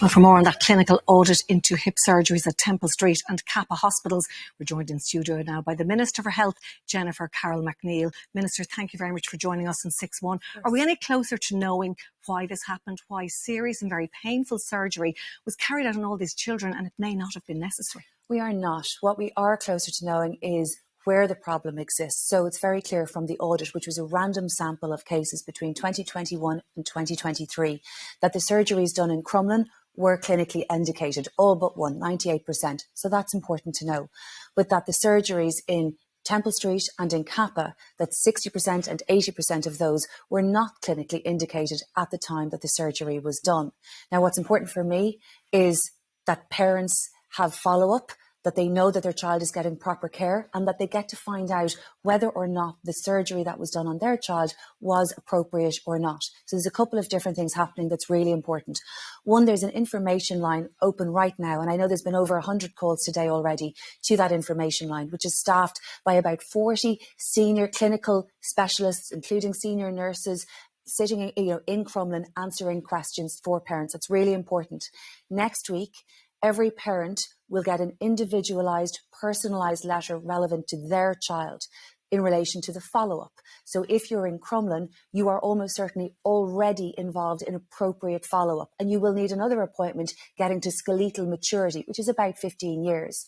Well, for more on that clinical audit into hip surgeries at Temple Street and Kappa hospitals, we're joined in studio now by the Minister for Health, Jennifer Carroll McNeill. Minister, thank you very much for joining us in 6-1. Are we any closer to knowing why this happened, why serious and very painful surgery was carried out on all these children and it may not have been necessary? We are not. What we are closer to knowing is where the problem exists. So it's very clear from the audit, which was a random sample of cases between 2021 and 2023, that the surgeries done in Crumlin were clinically indicated, all but one, 98%. So that's important to know. But that the surgeries in Temple Street and in Kappa, that 60% and 80% of those were not clinically indicated at the time that the surgery was done. Now, what's important for me is that parents have follow-up, that they know that their child is getting proper care, and that they get to find out whether or not the surgery that was done on their child was appropriate or not. So there's a couple of different things happening that's really important. One, there's an information line open right now, and I know there's been over 100 calls today already to that information line, which is staffed by about 40 senior clinical specialists, including senior nurses, sitting in Crumlin answering questions for parents. That's really important. Next week, every parent will get an individualised, personalised letter relevant to their child in relation to the follow-up. So if you're in Crumlin, you are almost certainly already involved in appropriate follow-up, and you will need another appointment getting to skeletal maturity, which is about 15 years.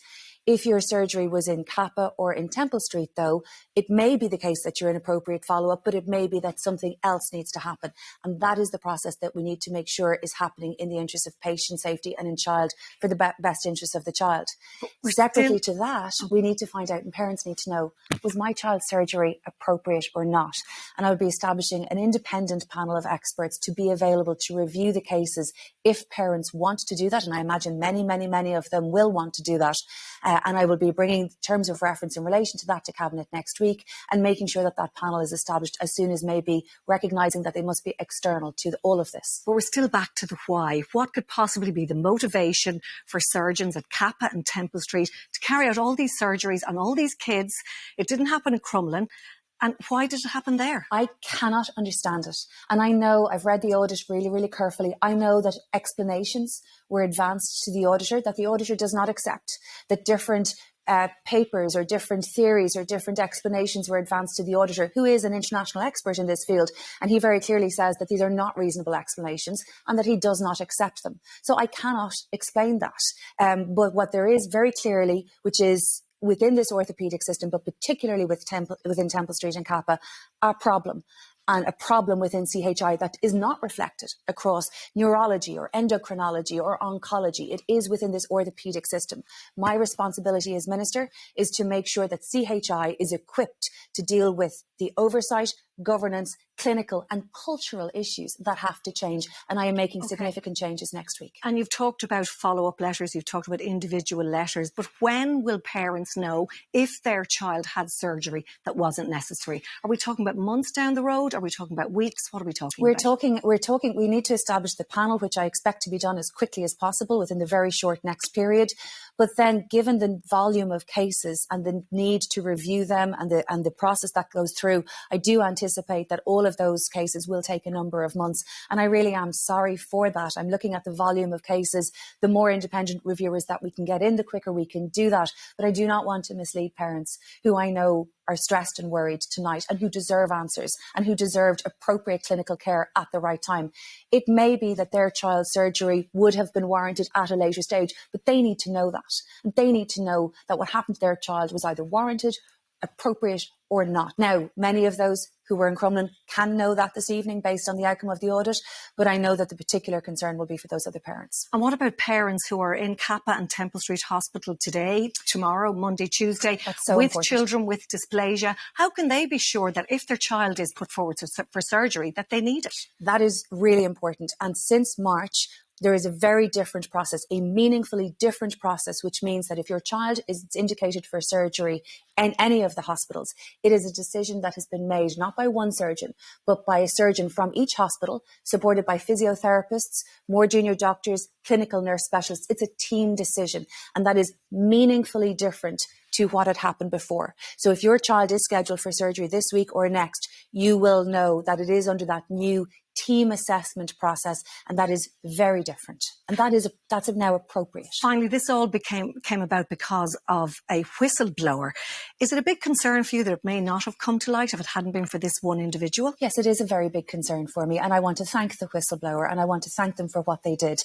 If your surgery was in Kappa or in Temple Street, though, it may be the case that you're in appropriate follow-up, but it may be that something else needs to happen. And that is the process that we need to make sure is happening in the interest of patient safety and in child, for the best interest of the child. Separately to that, we need to find out, and parents need to know, was my child's surgery appropriate or not? And I would be establishing an independent panel of experts to be available to review the cases if parents want to do that. And I imagine many of them will want to do that. And I will be bringing terms of reference in relation to that to Cabinet next week, and making sure that that panel is established as soon as may be, recognising that they must be external to all of this. But we're still back to the why. What could possibly be the motivation for surgeons at Kappa and Temple Street to carry out all these surgeries on all these kids? It didn't happen in Crumlin. And why did it happen there? I cannot understand it. And I know, I've read the audit really carefully. I know that explanations were advanced to the auditor that the auditor does not accept, that different papers or different theories or different explanations were advanced to the auditor, who is an international expert in this field. And he very clearly says that these are not reasonable explanations and that he does not accept them. So I cannot explain that. But what there is very clearly, which is within this orthopaedic system, but particularly within Temple Street and Kappa, a problem. And a problem within CHI that is not reflected across neurology or endocrinology or oncology. It is within this orthopaedic system. My responsibility as Minister is to make sure that CHI is equipped to deal with the oversight, governance, clinical and cultural issues that have to change. And I am making significant changes next week. And you've talked about follow-up letters, you've talked about individual letters, but when will parents know if their child had surgery that wasn't necessary? Are we talking about months down the road? Are we talking about weeks? What are we talking about? We're talking, we need to establish the panel, which I expect to be done as quickly as possible within the very short next period. But then, given the volume of cases and the need to review them and the process that goes through, I do anticipate that all of those cases will take a number of months. And I really am sorry for that. I'm looking at the volume of cases. The more independent reviewers that we can get in, the quicker we can do that. But I do not want to mislead parents who I know are stressed and worried tonight and who deserve answers and who deserved appropriate clinical care at the right time. It may be that their child's surgery would have been warranted at a later stage, but they need to know that. And they need to know that what happened to their child was either warranted, appropriate or not. Now, many of those who were in Crumlin can know that this evening based on the outcome of the audit, but I know that the particular concern will be for those other parents. And what about parents who are in Kappa and Temple Street Hospital today, tomorrow, Monday, Tuesday, with important children with dysplasia? How can they be sure that if their child is put forward for surgery, that they need it? That is really important. And since March, there is a very different process, a meaningfully different process, which means that if your child is indicated for surgery in any of the hospitals, it is a decision that has been made not by one surgeon, but by a surgeon from each hospital, supported by physiotherapists, more junior doctors, clinical nurse specialists. It's a team decision, and that is meaningfully different to what had happened before. So if your child is scheduled for surgery this week or next, you will know that it is under that new team assessment process, and that is very different. And that's now appropriate. Finally, this all came about because of a whistleblower. Is it a big concern for you that it may not have come to light if it hadn't been for this one individual? Yes, it is a very big concern for me, and I want to thank the whistleblower, and I want to thank them for what they did,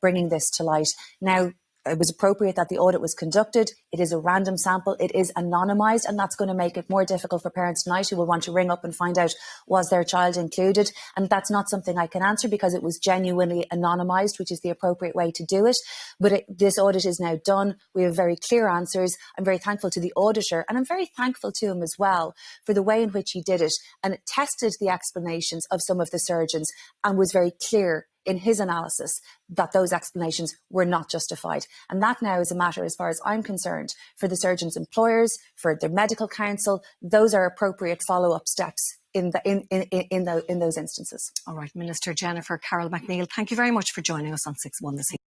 bringing this to light. Now, it was appropriate that the audit was conducted. It is a random sample. It is anonymised, and that's going to make it more difficult for parents tonight who will want to ring up and find out, was their child included? And that's not something I can answer because it was genuinely anonymised, which is the appropriate way to do it. But this audit is now done. We have very clear answers. I'm very thankful to the auditor, and I'm very thankful to him as well for the way in which he did it and tested the explanations of some of the surgeons and was very clear in his analysis that those explanations were not justified. And that now is a matter, as far as I'm concerned, for the surgeons' employers, for the medical council. Those are appropriate follow-up steps in those instances. All right, Minister Jennifer Carroll MacNeill, thank you very much for joining us on 6-1 this evening.